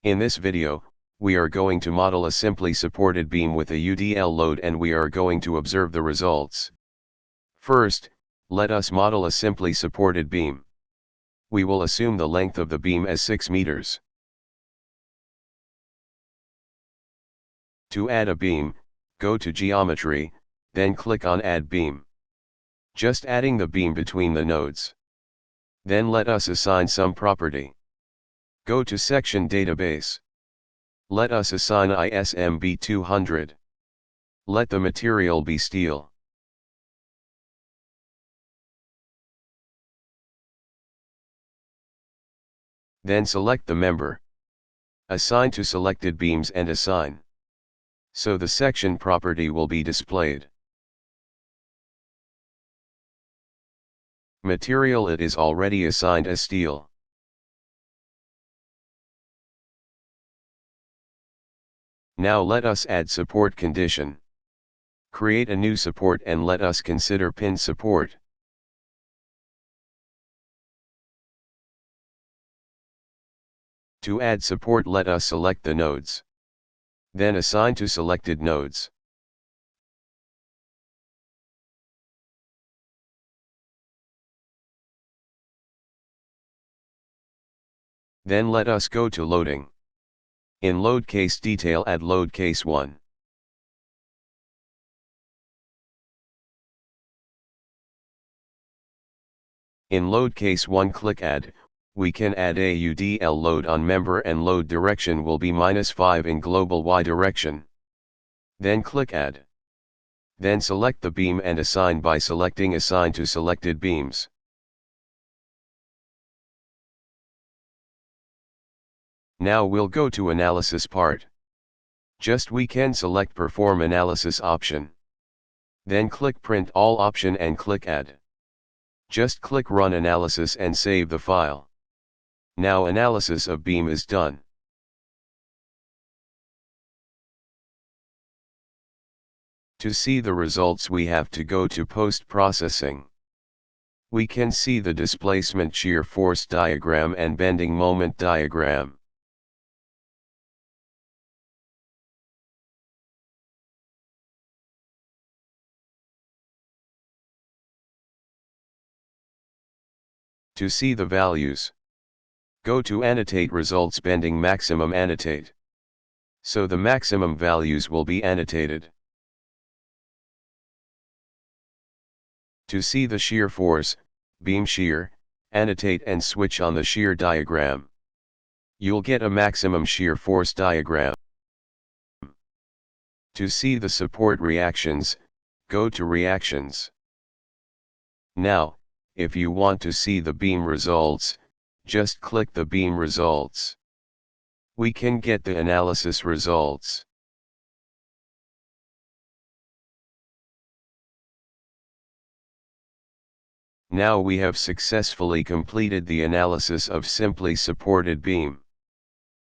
In this video, we are going to model a simply supported beam with a UDL load and we are going to observe the results. First, let us model a simply supported beam. We will assume the length of the beam as 6 meters. To add a beam, go to Geometry, then click on Add Beam. Just adding the beam between the nodes. Then let us assign some property. Go to Section Database. Let us assign ISMB 200. Let the material be steel. Then select the member. Assign to selected beams and assign. So the section property will be displayed. Material it is already assigned as steel. Now let us add support condition. Create a new support and let us consider pin support. To add support let us select the nodes. Then assign to selected nodes. Then let us go to loading. In load case detail add load case 1. In load case 1 click add, we can add a UDL load on member and load direction will be -5 in global Y direction. Then click add. Then select the beam and assign by selecting assign to selected beams. Now we'll go to analysis part. Just we can select perform analysis option. Then click print all option and click add. Just click run analysis and save the file. Now analysis of beam is done. To see the results we have to go to post-processing. We can see the displacement shear force diagram and bending moment diagram. To see the values, go to Annotate Results Bending Maximum Annotate. So the maximum values will be annotated. To see the shear force, beam shear, annotate and switch on the shear diagram. You'll get a maximum shear force diagram. To see the support reactions, go to Reactions. Now, if you want to see the beam results, just click the beam results. We can get the analysis results. Now we have successfully completed the analysis of simply supported beam.